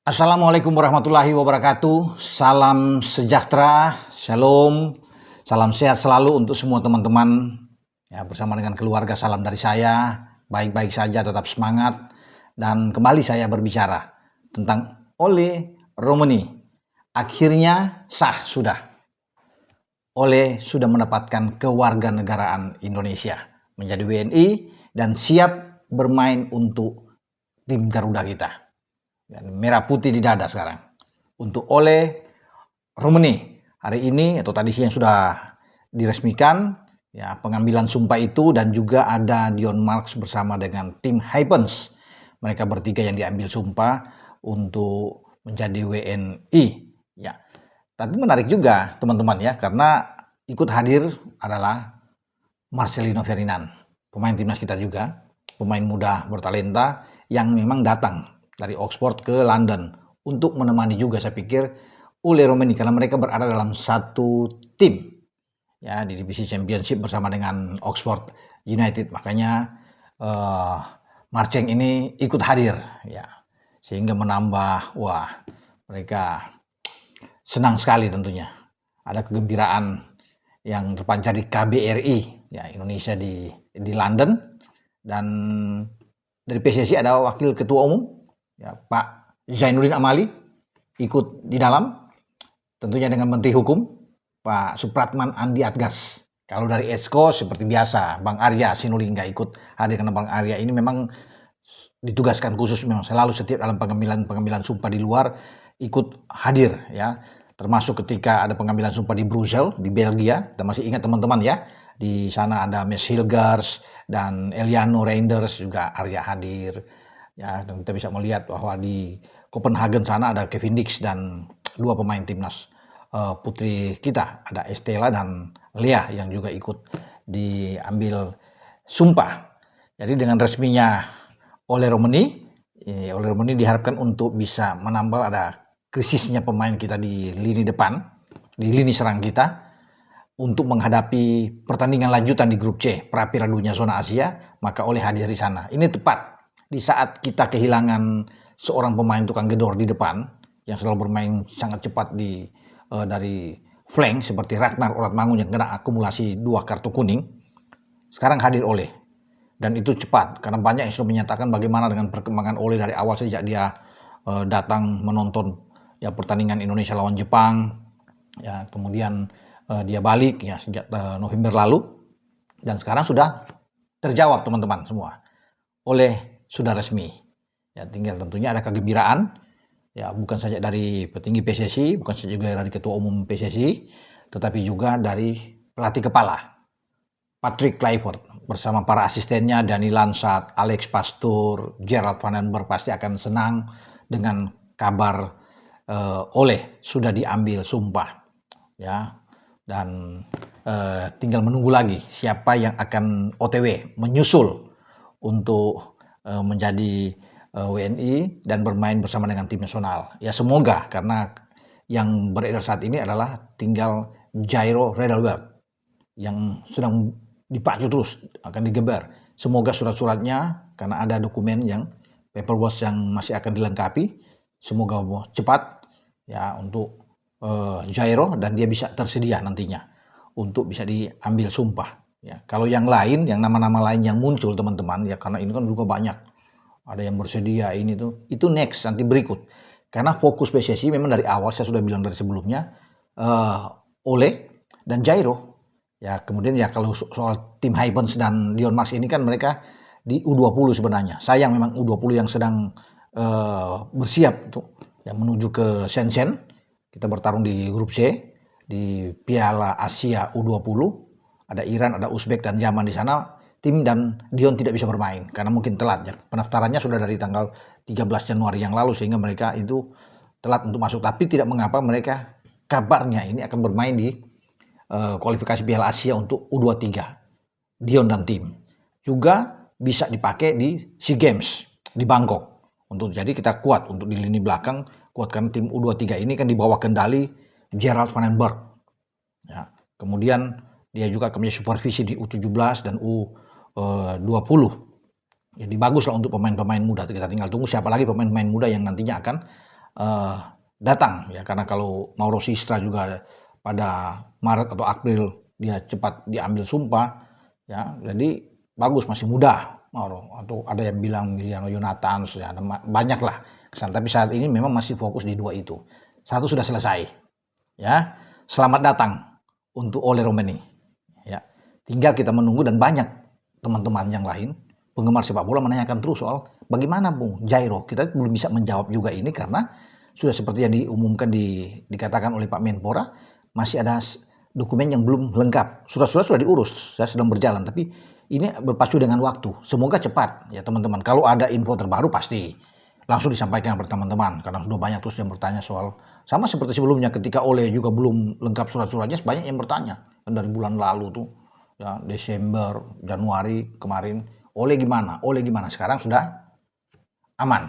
Assalamualaikum warahmatullahi wabarakatuh. Salam sejahtera, shalom, salam sehat selalu untuk semua teman-teman. Ya, bersama dengan keluarga, salam dari saya. Baik-baik saja, tetap semangat. Dan kembali saya berbicara tentang Ole Romeni. Akhirnya sah sudah. Ole sudah mendapatkan kewarganegaraan Indonesia, menjadi WNI dan siap bermain untuk tim Garuda kita. Merah putih di dada sekarang. Untuk Ole Romeni hari ini atau tadi siang sudah diresmikan ya pengambilan sumpah itu, dan juga ada Dion Marks bersama dengan tim Hypens. Mereka bertiga yang diambil sumpah untuk menjadi WNI ya. Tapi menarik juga teman-teman ya, karena ikut hadir adalah Marcelino Ferdinand, pemain timnas kita juga, pemain muda bertalenta yang memang datang dari Oxford ke London untuk menemani juga saya pikir Ole Romeni, karena mereka berada dalam satu tim ya di divisi Championship bersama dengan Oxford United. Makanya Marceng ini ikut hadir ya, sehingga menambah mereka senang sekali tentunya. Ada kegembiraan yang terpancar di KBRI ya Indonesia di London, dan dari PSSI ada wakil ketua umum ya, Pak Zainuddin Amali ikut di dalam, tentunya dengan Menteri Hukum Pak Supratman Andi Atgas. Kalau dari Esko seperti biasa Bang Arya Sinuli nggak ikut hadir, karena Bang Arya ini memang ditugaskan khusus, memang selalu setiap dalam pengambilan sumpah di luar ikut hadir ya, termasuk ketika ada pengambilan sumpah di Brussels di Belgia. Kita masih ingat teman-teman ya, di sana ada Mes Hilgers dan Eliano Reinders, juga Arya hadir. Ya, dan kita bisa melihat bahwa di Copenhagen sana ada Kevin Dix dan dua pemain timnas putri kita, ada Estella dan Lea yang juga ikut diambil sumpah. Jadi dengan resminya Ole Romeni diharapkan untuk bisa menambal ada krisisnya pemain kita di lini depan, di lini serang kita, untuk menghadapi pertandingan lanjutan di grup C pra Piala Dunia zona Asia. Maka Ole hadir di sana. Ini tepat di saat kita kehilangan seorang pemain tukang gedor di depan yang selalu bermain sangat cepat dari flank seperti Ragnar Oratmangun yang kena akumulasi 2 kartu kuning. Sekarang hadir Ole, dan itu cepat karena banyak yang sudah menyatakan bagaimana dengan perkembangan Ole dari awal sejak dia datang menonton ya pertandingan Indonesia lawan Jepang ya, kemudian dia balik ya sejak November lalu, dan sekarang sudah terjawab teman-teman semua. Ole sudah resmi. Ya, tinggal tentunya ada kegembiraan ya, bukan saja dari petinggi PSSI, bukan saja juga dari ketua umum PSSI, tetapi juga dari pelatih kepala Patrick Kluivert bersama para asistennya Dani Lansat, Alex Pastoor, Gerald van den Berg pasti akan senang dengan kabar Ole sudah diambil sumpah ya, dan tinggal menunggu lagi siapa yang akan OTW menyusul untuk menjadi WNI dan bermain bersama dengan tim nasional. Ya semoga, karena yang beredar saat ini adalah tinggal Jairo Redelweg yang sedang dipacu terus akan digeber. Semoga surat-suratnya, karena ada dokumen yang paperwork yang masih akan dilengkapi, semoga cepat ya untuk Jairo, dan dia bisa tersedia nantinya untuk bisa diambil sumpah. Ya, kalau yang lain, yang nama-nama lain yang muncul teman-teman ya, karena ini kan juga banyak, ada yang bersedia ini tuh, itu next nanti berikut. Karena fokus PSSI memang dari awal, saya sudah bilang dari sebelumnya, Ole dan Jairo. Ya kemudian ya kalau soal tim Hypens dan Dion Marks ini kan mereka di U20 sebenarnya. Sayang memang U20 yang sedang bersiap tuh yang menuju ke Shenzhen. Kita bertarung di grup C di Piala Asia U20. Ada Iran, ada Uzbek dan Yaman di sana. Tim dan Dion tidak bisa bermain karena mungkin telat ya. Pendaftarannya sudah dari tanggal 13 Januari yang lalu, sehingga mereka itu telat untuk masuk. Tapi tidak mengapa, mereka kabarnya ini akan bermain di kualifikasi Piala Asia untuk U23. Dion dan tim juga bisa dipakai di SEA Games di Bangkok. Jadi kita kuat untuk di lini belakang, kuat karena tim U23 ini kan di bawah kendali Gerald van den Berg. Ya, kemudian dia juga akan menjadi supervisi di U17 dan U20. Jadi bagus lah untuk pemain-pemain muda. Kita tinggal tunggu siapa lagi pemain-pemain muda yang nantinya akan datang ya, karena kalau Mauro Sistra juga pada Maret atau April dia cepat diambil sumpah ya, jadi bagus, masih muda Mauro. Atau ada yang bilang Emiliano Jonathans ya, ada banyak lah kesan, tapi saat ini memang masih fokus di dua itu. Satu sudah selesai ya, selamat datang untuk Ole Romeni ya, tinggal kita menunggu. Dan banyak teman-teman yang lain penggemar sepak bola menanyakan terus soal bagaimana Bung Jairo. Kita belum bisa menjawab juga ini karena sudah seperti yang diumumkan, dikatakan oleh Pak Menpora, masih ada dokumen yang belum lengkap. Surat-surat sudah diurus, saya sedang berjalan, tapi ini berpacu dengan waktu. Semoga cepat ya teman-teman. Kalau ada info terbaru pasti langsung disampaikan kepada teman-teman, karena sudah banyak terus yang bertanya soal, sama seperti sebelumnya ketika Ole juga belum lengkap surat-suratnya, banyak yang bertanya kan dari bulan lalu tuh ya, Desember, Januari kemarin, Ole gimana, Ole gimana. Sekarang sudah aman,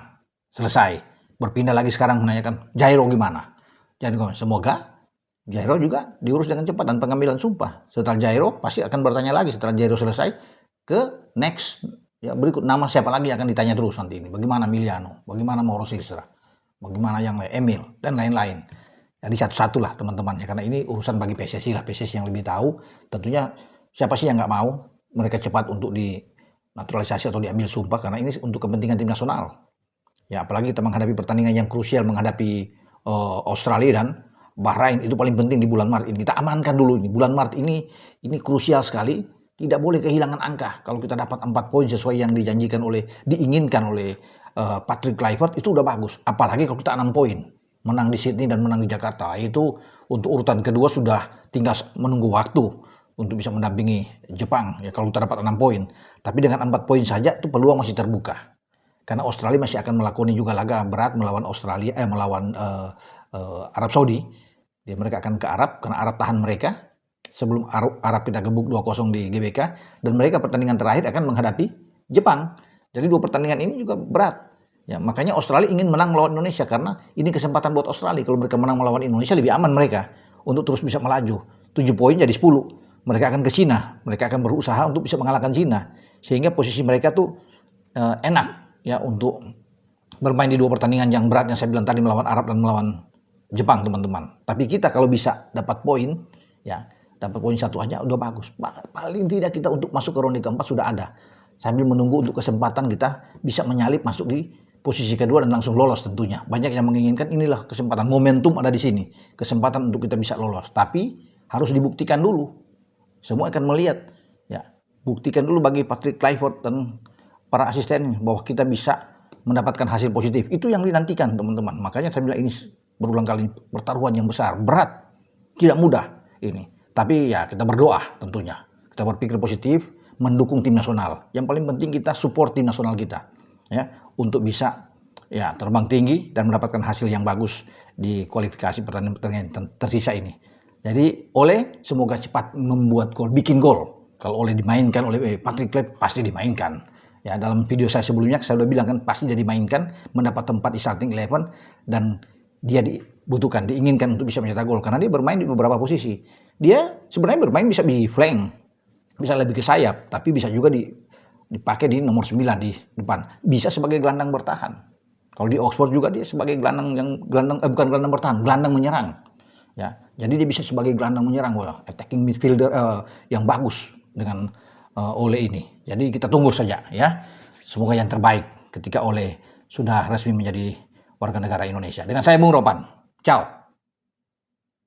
selesai. Berpindah lagi sekarang menanyakan Jairo gimana. Jadi semoga Jairo juga diurus dengan cepat dan pengambilan sumpah. Setelah Jairo pasti akan bertanya lagi, setelah Jairo selesai ke next ya, berikut nama siapa lagi akan ditanya terus nanti ini. Bagaimana Emiliano, bagaimana Mauro Silstra, bagaimana yang lain, Emil dan lain-lain. Jadi satu-satu lah teman-teman ya, karena ini urusan bagi PSSI lah, PSSI yang lebih tahu. Tentunya siapa sih yang nggak mau mereka cepat untuk dinaturalisasi atau diambil sumpah, karena ini untuk kepentingan tim nasional. Ya, apalagi kita menghadapi pertandingan yang krusial, menghadapi Australia dan Bahrain, itu paling penting di bulan Maret ini. Kita amankan dulu ini. Bulan Maret ini krusial sekali. Tidak boleh kehilangan angka. Kalau kita dapat 4 poin sesuai yang diinginkan oleh Patrick Kluivert, itu udah bagus. Apalagi kalau kita 6 poin. Menang di Sydney dan menang di Jakarta. Itu untuk urutan kedua sudah tinggal menunggu waktu untuk bisa mendampingi Jepang. Ya, kalau kita dapat 6 poin. Tapi dengan 4 poin saja itu peluang masih terbuka. Karena Australia masih akan melakoni juga laga berat melawan Arab Saudi. Mereka akan ke Arab, karena Arab tahan mereka sebelum Arab kita gebuk 2-0 di GBK, dan mereka pertandingan terakhir akan menghadapi Jepang. Jadi 2 pertandingan ini juga berat. Ya, makanya Australia ingin menang melawan Indonesia, karena ini kesempatan buat Australia. Kalau mereka menang melawan Indonesia lebih aman mereka untuk terus bisa melaju. 7 poin jadi 10. Mereka akan ke Cina, mereka akan berusaha untuk bisa mengalahkan Cina, sehingga posisi mereka tuh enak ya untuk bermain di 2 pertandingan yang berat yang saya bilang tadi, melawan Arab dan melawan Jepang teman-teman. Tapi kita kalau bisa dapat poin ya, dapat poin 1 aja udah bagus. Paling tidak kita untuk masuk ke ronde keempat sudah ada, sambil menunggu untuk kesempatan kita bisa menyalip masuk di posisi kedua dan langsung lolos. Tentunya banyak yang menginginkan, inilah kesempatan, momentum ada di sini, kesempatan untuk kita bisa lolos. Tapi harus dibuktikan dulu. Semua akan melihat ya, buktikan dulu bagi Patrick Kluivert dan para asisten bahwa kita bisa mendapatkan hasil positif. Itu yang dinantikan teman-teman. Makanya saya bilang ini berulang kali pertaruhan yang besar, berat, tidak mudah ini. Tapi ya kita berdoa tentunya. Kita berpikir positif, mendukung tim nasional. Yang paling penting kita support tim nasional kita ya, untuk bisa ya terbang tinggi dan mendapatkan hasil yang bagus di kualifikasi pertandingan tersisa ini. Jadi Ole semoga cepat membuat gol, bikin gol. Kalau Ole dimainkan oleh Patrick Kluivert pasti dimainkan. Ya, dalam video saya sebelumnya saya sudah bilang kan, pasti dia dimainkan, mendapat tempat di starting 11, dan dia dibutuhkan, diinginkan untuk bisa mencetak gol karena dia bermain di beberapa posisi. Dia sebenarnya bermain bisa di flank, bisa lebih ke sayap, tapi bisa juga dipakai di nomor 9 di depan. Bisa sebagai gelandang bertahan. Kalau di Oxford juga dia sebagai bukan gelandang bertahan, gelandang menyerang. Ya, jadi dia bisa sebagai gelandang menyerang, attacking midfielder yang bagus dengan Ole ini. Jadi kita tunggu saja ya. Semoga yang terbaik ketika Ole sudah resmi menjadi warga negara Indonesia. Dengan saya Bung Ropan. Ciao.